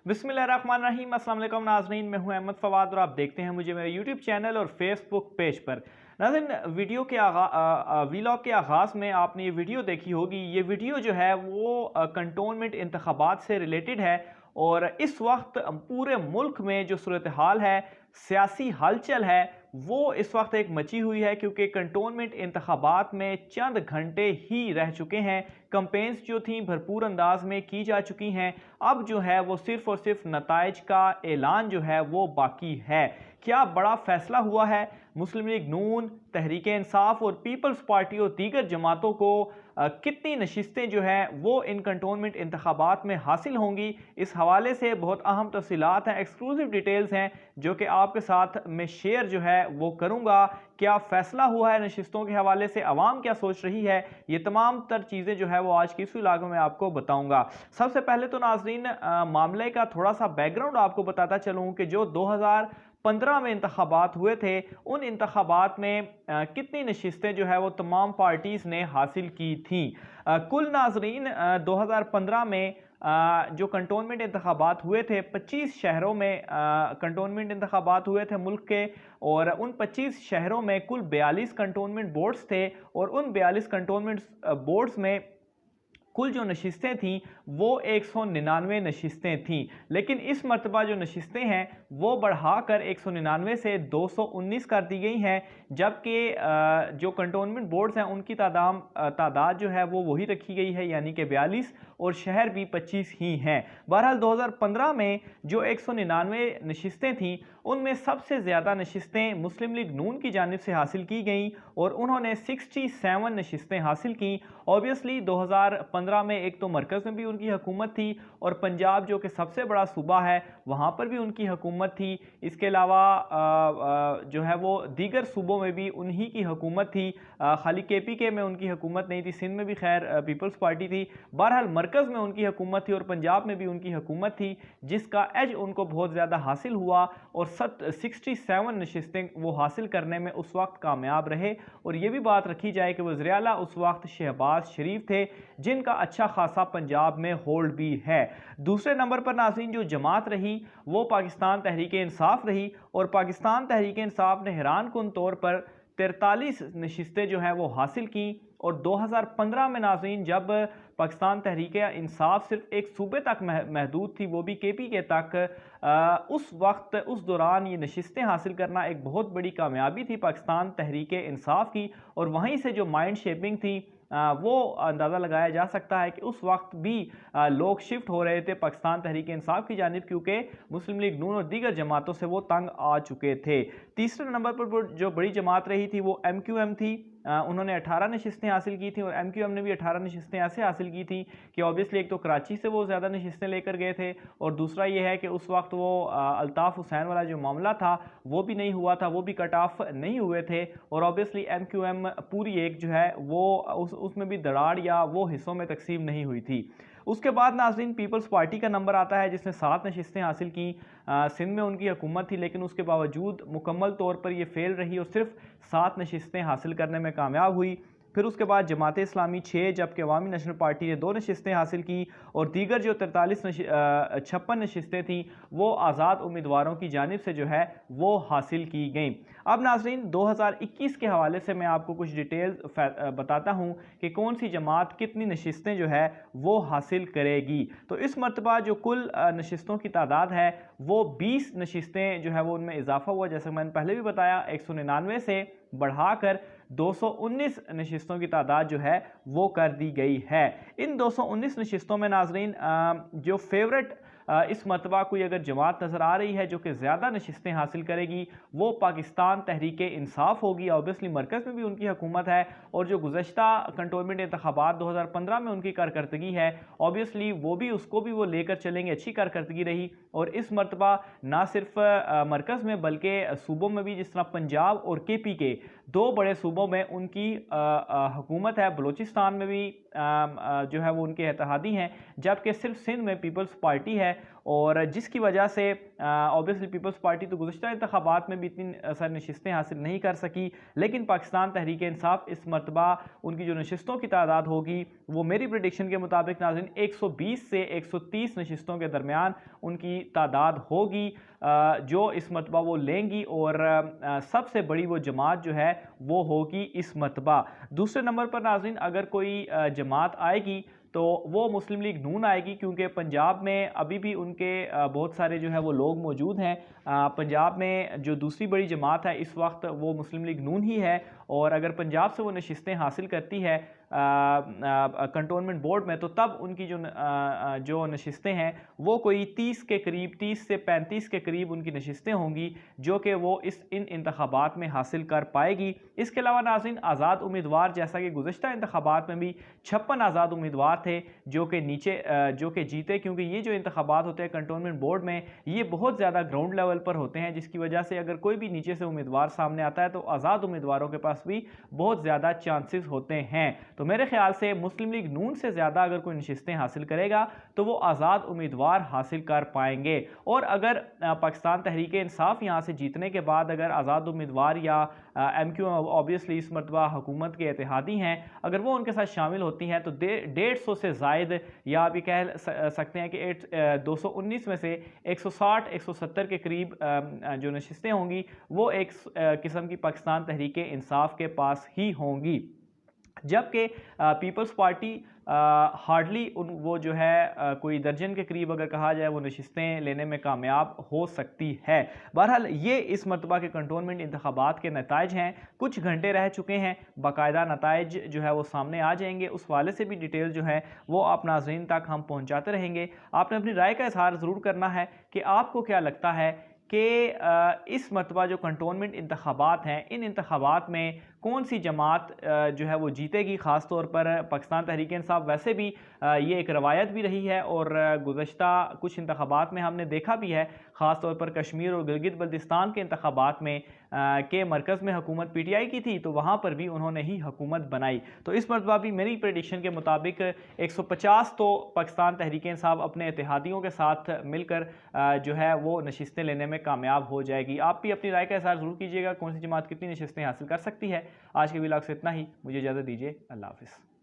बिस्मिल्लाहिर्रहमानिर्रहीम। अस्सलाम वालेकुम नाज़रीन, मैं हूं अहमद फवाद और आप देखते हैं मुझे मेरे यूट्यूब चैनल और फेसबुक पेज पर। नाज़रीन, वीडियो के वीलॉग के आगाज़ में आपने ये वीडियो देखी होगी। ये वीडियो जो है वो कंटोनमेंट इंतखाबात से रिलेटेड है और इस वक्त पूरे मुल्क में जो सूरत हाल है, सियासी हलचल है, वो इस वक्त एक मची हुई है क्योंकि कंटोनमेंट इंतखाबात में चंद घंटे ही रह चुके हैं। कंपेन्स जो थी भरपूर अंदाज में की जा चुकी हैं। अब जो है वो सिर्फ और सिर्फ नताइज का ऐलान जो है वो बाकी है। क्या बड़ा फैसला हुआ है? मुस्लिम लीग नून, तहरीक इंसाफ और पीपल्स पार्टी और दीगर जमातों को कितनी नशिस्तें जो हैं वो इन कंटोनमेंट इंतखाबात में हासिल होंगी, इस हवाले से बहुत अहम तफसीलात हैं, एक्सक्लूसिव डिटेल्स हैं जो कि आपके साथ मैं शेयर जो है वो करूँगा। क्या फ़ैसला हुआ है नशिस्तों के हवाले से, आवाम क्या सोच रही है, ये तमाम तर चीज़ें जो है वो आज की इस व्लॉग में आपको बताऊँगा। सबसे पहले तो नाज़रीन मामले का थोड़ा सा बैकग्राउंड आपको बताता चलूँ कि जो 2015 में इंतखाबात हुए थे, उन इंतखाबात में कितनी नशिस्तें जो है वो तमाम पार्टीज़ ने हासिल की थी। कुल नाज़रीन 2015 में जो कंटोनमेंट इंतखाबात हुए थे, 25 शहरों में कंटोनमेंट इंतखाबात हुए थे मुल्क के, और उन 25 शहरों में कुल 42 कंटोनमेंट बोर्ड्स थे और उन 42 कंटोनमेंट बोर्ड्स में कुल जो नशिस्तें थीं वो 199 नशिस्तें थीं। लेकिन इस मरतबा जो नशिस्तें हैं वो बढ़ाकर 199 से 219 कर दी गई हैं, जबकि जो कंटोनमेंट बोर्ड्स हैं उनकी तादाद जो है वो वही रखी गई है, यानी कि 42, और शहर भी 25 ही हैं। बहरहाल 2015 में जो 199 नशिस्तें थीं उनमें सबसे ज़्यादा नशिस्तें मुस्लिम लीग नून की जानिब से हासिल की गईं और उन्होंने 67 नशिस्तें हासिल की। ऑब्वियसली 2015 में एक तो मरकज़ में भी उनकी हुकूमत थी और पंजाब जो कि सबसे बड़ा सूबा है वहाँ पर भी उनकी हुकूमत थी। इसके अलावा जो है वो दीगर सूबों में भी उन्हीं की हुकूमत थी। खाली KPK में उनकी हुकूमत नहीं थी, सिंध में भी खैर पीपल्स पार्टी थी। बहरहाल मरकज़ में उनकी हुकूमत थी और पंजाब में भी उनकी हुकूमत थी, जिसका एज उनको बहुत ज़्यादा हासिल हुआ और 67 नशिस्तें वो हासिल करने में उस वक्त कामयाब रहे। और ये भी बात रखी जाए कि वज़ीर आला उस वक्त शहबाज शरीफ थे, जिनका अच्छा खासा पंजाब में होल्ड भी है। दूसरे नंबर पर नाज़रीन जो जमात रही वो पाकिस्तान तहरीक इंसाफ रही और पाकिस्तान तहरीक इंसाफ ने हैरानकुन तौर पर 43 नशिस्तें जो हैं वो हासिल की। और 2015 में नाज़रीन जब पाकिस्तान तहरीक इंसाफ सिर्फ एक सूबे तक महदूद थी, वो भी KPK तक, उस वक्त उस दौरान ये नशिस्तें हासिल करना एक बहुत बड़ी कामयाबी थी पाकिस्तान तहरीक इंसाफ की। और वहीं से जो माइंड शेपिंग थी वो अंदाज़ा लगाया जा सकता है कि उस वक्त भी लोग शिफ्ट हो रहे थे पाकिस्तान तहरीक इंसाफ की जानिब, क्योंकि मुस्लिम लीग नून और दीगर जमातों से वो तंग आ चुके थे। तीसरे नंबर पर जो बड़ी जमात रही थी वो MQM थी। उन्होंने 18 नशिस्तें हासिल की थी और MQM ने भी 18 नशिस्तें ऐसे हासिल की थी कि ऑब्वियसली एक तो कराची से वो ज़्यादा नशिस्तें लेकर गए थे और दूसरा ये है कि उस वक्त वो अल्ताफ़ हुसैन वाला जो मामला था वो भी नहीं हुआ था, वो भी कट ऑफ नहीं हुए थे। और ऑब्वियसली MQM पूरी एक जो है वो उसमें भी दरार या वो हिस्सों में तकसीम नहीं हुई थी। उसके बाद नाज़रीन पीपल्स पार्टी का नंबर आता है जिसने 7 नशिस्तें हासिल की। सिंध में उनकी हुकूमत थी लेकिन उसके बावजूद मुकम्मल तौर पर यह फेल रही और सिर्फ 7 नशिस्तें हासिल करने में कामयाब हुई। फिर उसके बाद जमात इस्लामी 6, जबकि अवामी नेशनल पार्टी ने 2 नशिस्तें हासिल की और दीगर जो 56 नशिस्तें थीं वो आज़ाद उम्मीदवारों की जानिब से जो है वो हासिल की गई। अब नाज़रीन 2021 के हवाले से मैं आपको कुछ डिटेल्स बताता हूँ कि कौन सी जमात कितनी नशिस्तें जो है वो हासिल करेगी। तो इस मरतबा जो कुल नशिस्तों की तादाद है वो 20 नशिस्तें जो है वो उनमें इजाफा हुआ, जैसे मैंने पहले भी बताया 199 से बढ़ाकर 219 नशिस्तों की तादाद जो है वो कर दी गई है। इन 219 नशिस्तों में नाज़रीन जो फेवरेट इस मरतबा कोई अगर जमात नज़र आ रही है जो कि ज़्यादा नशिस्तें हासिल करेगी वो पाकिस्तान तहरीक इंसाफ होगी। ऑब्वियसली मरकज़ में भी उनकी हुकूमत है और जो गुज़श्ता कंटोनमेंट इंतखाबात 2015 में उनकी कारकर्दगी है ऑब्वियसली वो भी उसको भी वो लेकर चलेंगे, अच्छी कारकर्दगी रही। और इस मरतबा ना सिर्फ मरकज़ में बल्कि सूबों में भी, जिस तरह पंजाब और KPK 2 बड़े सूबों में उनकी हुकूमत है, बलूचिस्तान में भी जो है वो उनके इत्तेहादी हैं, जबकि सिर्फ सिंध में पीपल्स पार्टी है और जिसकी वजह से ऑब्वियसली पीपल्स पार्टी तो गुज़श्ता इंतखाबात में भी इतनी सारी नशिस्तें हासिल नहीं कर सकी, लेकिन पाकिस्तान तहरीक इंसाफ इस मरतबा उनकी जो नशिस्तों की तादाद होगी वो मेरी प्रेडिक्शन के मुताबिक नाज़रीन 120 से 130 नशिस्तों के दरमियान उनकी तादाद होगी जो इस मरतबा वो लेंगी, और सबसे बड़ी वो जमात जो है वो होगी इस मरतबा। दूसरे नंबर पर नाज़रीन अगर कोई जमात आएगी तो वो मुस्लिम लीग नून आएगी, क्योंकि पंजाब में अभी भी उनके बहुत सारे जो है वो लोग मौजूद हैं। पंजाब में जो दूसरी बड़ी जमात है इस वक्त वो मुस्लिम लीग नून ही है, और अगर पंजाब से वो नशिस्तें हासिल करती है कंटोनमेंट बोर्ड में, तो तब उनकी जो नशिस्तें हैं वो कोई 30 के करीब, 30 से 35 के करीब उनकी नशिस्तें होंगी जो कि वो इन इंतखाबात में हासिल कर पाएगी। इसके अलावा नाज़रीन आज़ाद उम्मीदवार, जैसा कि गुज़श्ता इंतखाबात में भी 56 आज़ाद उम्मीदवार थे जो कि जीते, क्योंकि ये जो इंतखाबात होते हैं कंटोनमेंट बोर्ड में ये बहुत ज़्यादा ग्राउंड लेवल पर होते हैं, जिसकी वजह से अगर कोई भी नीचे से उम्मीदवार सामने आता है तो आज़ाद उम्मीदवारों के पास भी बहुत ज़्यादा चांसेस होते हैं। तो मेरे ख्याल से मुस्लिम लीग नून से ज़्यादा अगर कोई नशिस्तें हासिल करेगा तो वो आज़ाद उम्मीदवार हासिल कर पाएंगे, और अगर पाकिस्तान तहरीक इंसाफ यहाँ से जीतने के बाद अगर आज़ाद उम्मीदवार या MQ ऑब्वियसली इस मरतबा हुकूमत के इत्तेहादी हैं, अगर वो उनके साथ शामिल होती हैं तो 150 से ज़ायद, या अभी कह सकते हैं कि 219 में से 160-170 के करीब जो नशिस्तें होंगी वो एक किस्म की पाकिस्तान तहरीक इंसाफ के पास ही होंगी, जबकि पीपल्स पार्टी हार्डली वो जो है कोई दर्जन के करीब अगर कहा जाए वो नशिस्तें लेने में कामयाब हो सकती है। बहरहाल ये इस मरतबा के कंटोनमेंट इंतखाबात के नताइज हैं, कुछ घंटे रह चुके हैं, बाकायदा नताइज जो है वो सामने आ जाएंगे, उस वाले से भी डिटेल जो है वो आप नाज़रीन तक हम पहुँचाते रहेंगे। आपने अपनी राय का इजहार ज़रूर करना है कि आपको क्या लगता है कि इस मरतबा जो कंटोनमेंट इंतखाबात हैं इन इंतखाबात में कौन सी जमात जो है वो जीतेगी। ख़ास तौर पर पाकिस्तान तहरीक इंसाफ वैसे भी ये एक रवायत भी रही है, और गुज़श्ता कुछ इंतखाबात में हमने देखा भी है, ख़ास तौर पर कश्मीर और गिलगित बल्तिस्तान के इंतखाबात में के मरकज़ में हुकूमत PTI की थी तो वहाँ पर भी उन्होंने ही हुकूमत बनाई। तो इस मरतबा भी मेरी प्रेडिक्शन के मुताबिक 150 तो पाकिस्तान तहरीक इंसाफ अपने इत्तेहादियों के साथ मिलकर जो है वो नशिस्तें लेने में कामयाब हो जाएगी। आप भी अपनी राय का इज़हार ज़रूर कीजिएगा, कौन सी जमात कितनी नशिस्तें हासिल कर सकती है। आज के व्लॉग से इतना ही, मुझे इजाज़त दीजिए, अल्लाह हाफ़िज़।